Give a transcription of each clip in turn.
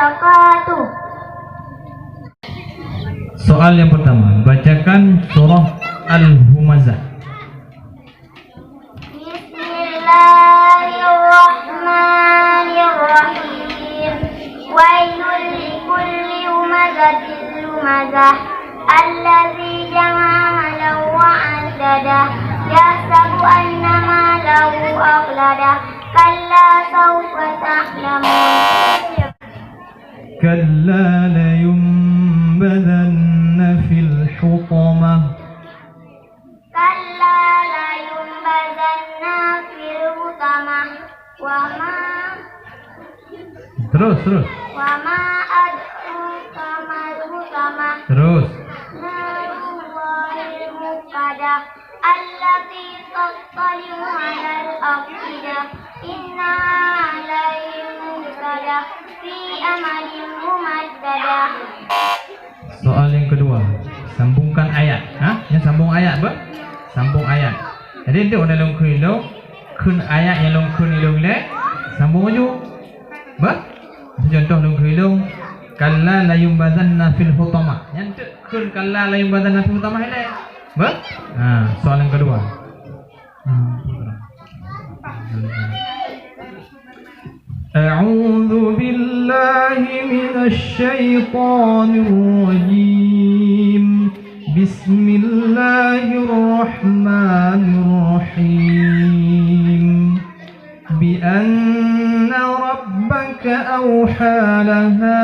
wabarakatuh. Soal yang pertama, bacakan surah Al-Humazah. Bismillahirrahmanirrahim. Wailul likulli humazatil lumazah allazi jama'a malahu wa 'addadah yahsabu anna malahu akhladah kalla sawfa ta'lamun. Kalla layunbadanna fil hutamah. Kalla layunbadanna fil hutamah wa ma Terus adraka mal hutamah. Terus Narullahil muqadah allati tattali'u 'alal afidah inna 'alaihim muqadah fi amalin mumaddadah. soal yang kedua, sambungkan ayat. Yang sambung ayat apa? Sambung ayat. Jadi dia orang long kun ayat yang long kun ilong le sambung aja. Ba? Contoh long kun kalla la yumbadanna fil hutamah. Yang kun kalla la yumbadanna fil hutamah le. Ba? Soal yang kedua. A'udzu billahi minasy syaithanir rajim. Bismillahirrahmanirrahim. Bi anna rabbaka awha laha.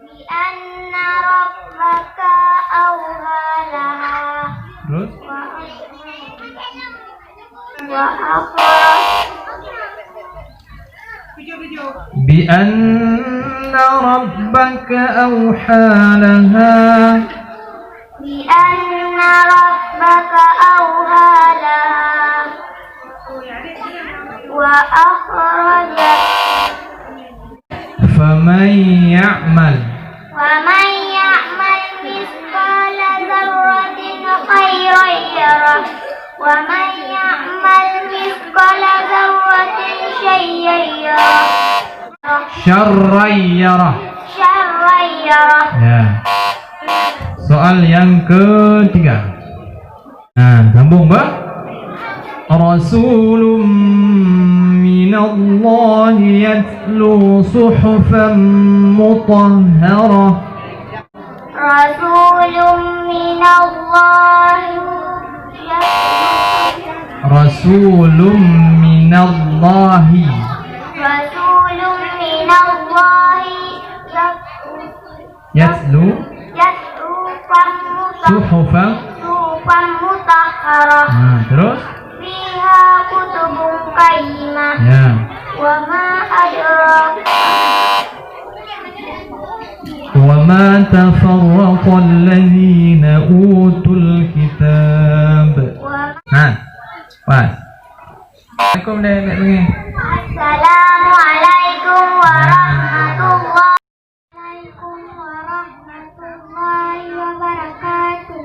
Bi anna rabbaka awha laha. Terus Wa akhraj bi anna rabbaka awha laha. Bi anna rabbaka awha laha wa akhrajat Faman ya'mal mithqala dzarratin khairan yarah wa man ya'mal mithqala dzarratin syarran yarah. Ya. Soal yang ketiga. Sambung ba? Rasulun minallahi yatlu suhufan mutahharah. Rasulun minallahi Rasulun minallahi yatlu suhufan mutahharah. Terus Fiha kutubun qayyimah. ya. Wa ma adraka وما تفرق الذين أوتوا الكتاب. Pas. Assalamualaikum deh, Mek Bengi. Assalamualaikum warahmatullahi wabarakatuh.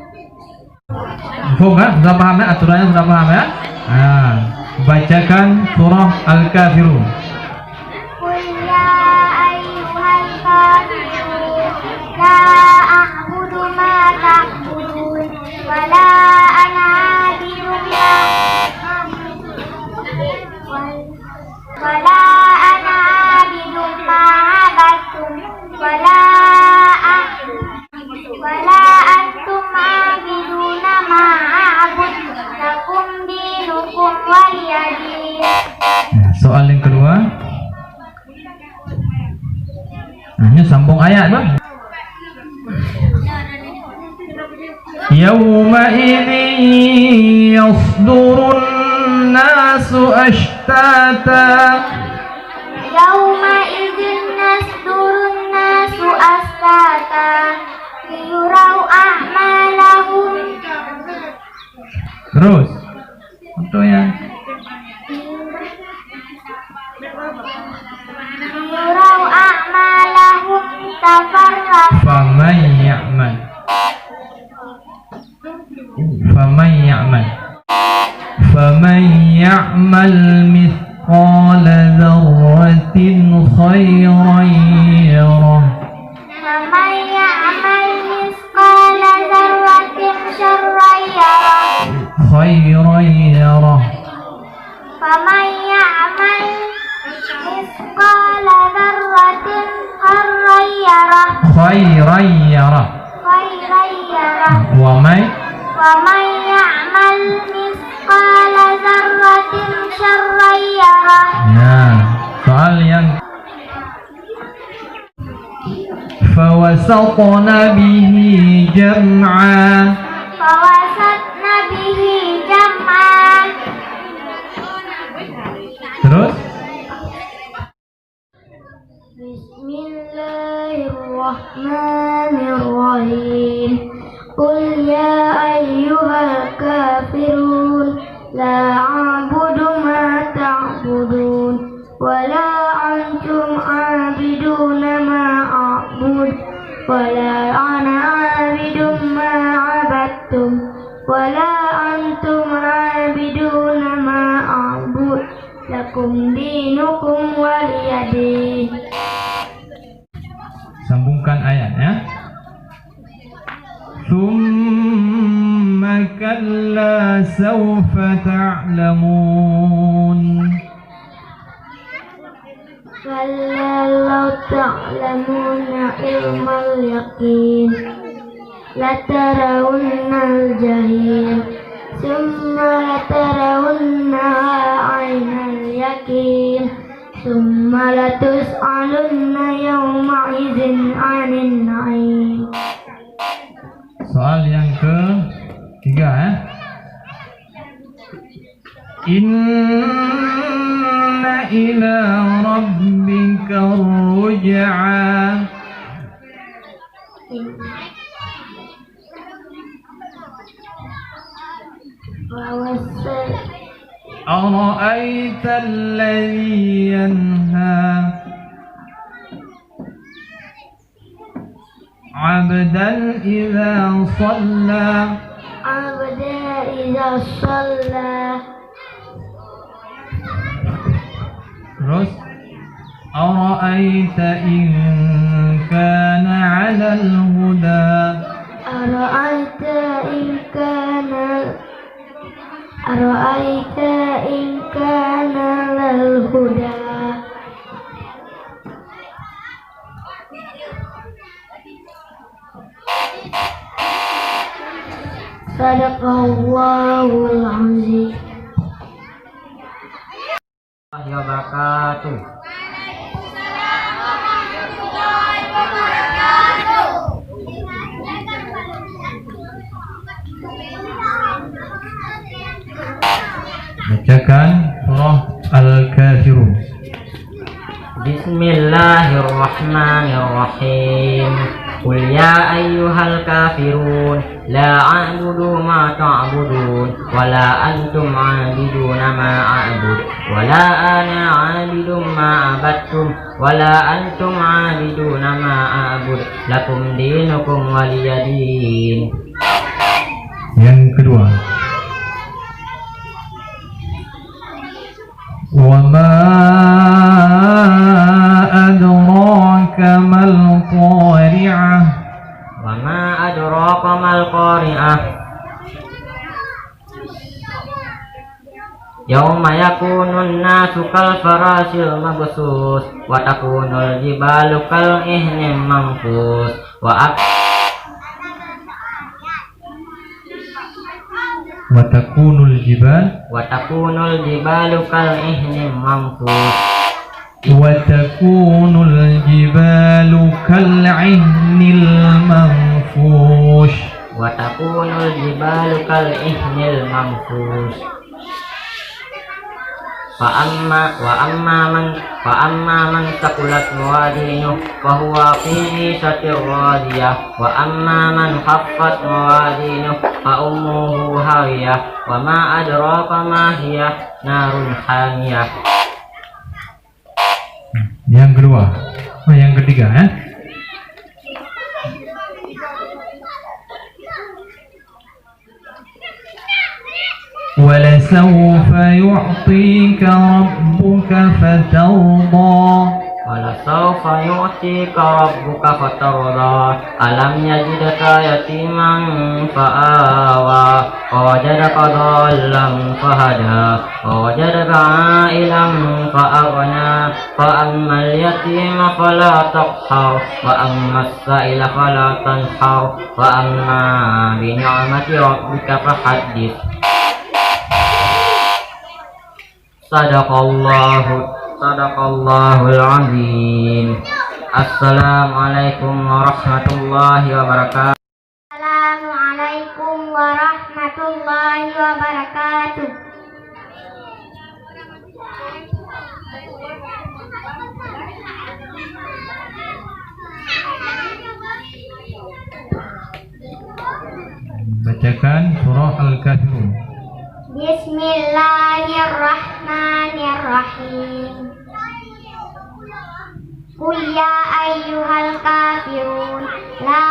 Faham kan? Sudah paham ya? Aturannya sudah paham ya? Bacakan surah Al-Kafirun. Qul ya ayyuhal kafirun la a'budu ma ta'budun wa la ana 'abidun ma 'abadtum wa la antum 'abiduna ma a'bud lakum dinukum waliyadin. Soal yang kedua. Ini sambung ayat bang. Yawma idhin yasdurun nasu ashtata. Yawma idhin yasdurun nasu ashtata liyurau a'malahum. Terus contohnya Liyurau a'malahum tafarraq. faman ya'mal mithqala dzarratin khairan يعمل مثقال ذرة خيرا يره khairan yarah. خيرا يره ومن ومن يعمل مثقال ذرة شرا يره. Ya, soal yang fawasatna bihi jam'a. فوسطن به جمعا. Terus Bismillahirrahmanirrahim. Qul ya ayyuhal kafirun la a'budu ma ta'budun wa la antum 'abiduna ma a'bud wa la ana 'abidun ma 'abadtum wa la antum 'abiduna ma a'bud lakum dinukum waliyadin. sambungkan ayatnya. Thumma kalla sawfa ta'lamun. Kalla law ta'lamuna ilmal yaqin latarawunnal jahim summa latarawunnaha 'ainal yaqin summa latus'alunna yawma idzin 'anil na'im. Soal yang ketiga ya. Inna ila rabbika ruj'a. Ara'aita alladhi yanha 'abdan idza shalla. Abda idza shalla. Terus ara'aita in kana 'alal huda. Ara'aita in kana lal huda. Sadaqallahul azim. Wabarakatuh. Bacakan surah Al-Kafirun. Bismillahirrahmanirrahim. Qul ya ayyuhal kafirun la a'budu ma ta'budun wa la antum 'abiduna ma a'bud wa la ana 'abidun ma 'abadtum wa la antum 'abiduna ma a'bud lakum dinukum waliyadin. Yang kedua, wa ma adraka mal qari'ah. Wa ma adraka mal qari'ah. Yauma yakunun nasu kal farasil mabsus wa takunul jibalu kal ihnim manfus wa takunul jibalu kal ihnim manfus وتكون الجبال كالعهن المنفوش. فأما من ثقلت موازينه فهو في عيشة راضية وأما من خفت موازينه فأمه هاوية وما أدراك ما هي نار حامية. Yang kedua, yang ketiga ya. وَلَسَوْفَ يُعْطِيكَ رَبُّكَ فَتَرْضَى. ولسوف يعطيك ربك فترضى ألم يجدك يتيما فآوى ووجدك ضالا فهدى ووجدك عائلا فأغنى فأما اليتيم فلا تقهر وأما السائل فلا تنحر وأما بنعمة ربك فحدث Sadaqallahul azim. Assalamualaikum warahmatullahi wabarakatuh. Assalamualaikum warahmatullahi wabarakatuh. Bacakan surah Al-Kafirun. Bismillahirrahmanirrahim. Qul ya ayyuhal kafirun la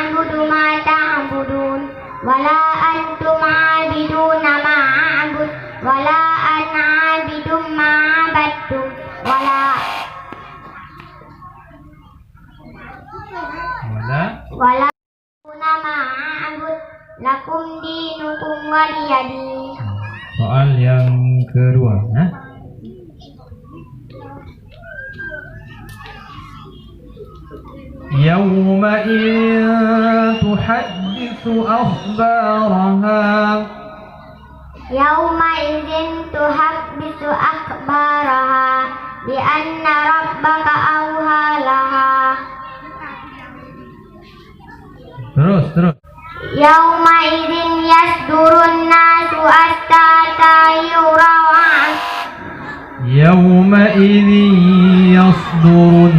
a'budu ma ta'budun wa la antum 'abiduna ma a'bud wa la ana 'abidum ma 'abadtum wa la ma a'bud lakum dinukum waliyadin. Soal yang kedua, Yawma'idhin tuhadditsu akhbaraha. Yawma'idhin tuhadditsu akhbaraha bi anna rabbaka awha laha. Terus. Yawma'idhin yasdurun nasu astata yurawa. Yawma'idhin yasdurun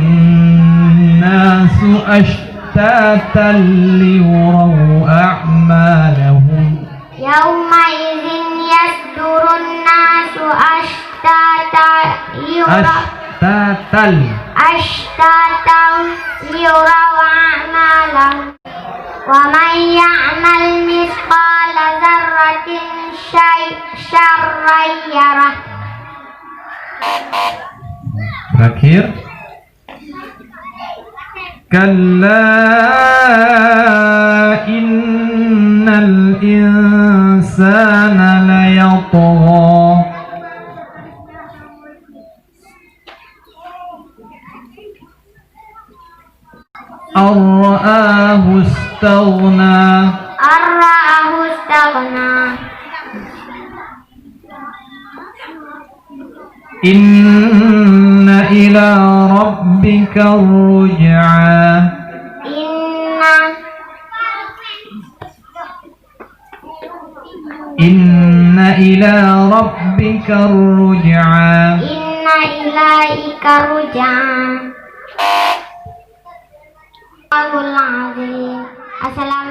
nasu ashtatan liyuraw a'malahum. Yawma'idhin yasdurun nasu ashtatan liyuraw a'malahum. Wa man ya'mal mithqala dzarratin syarran yarah. Terakhir, kalla innal insana layatgha. Ar-ra'ahu istaghna. Inna ila rabbika ruj'a. Inna ila rabbika ruj'a. Assalamualaikum.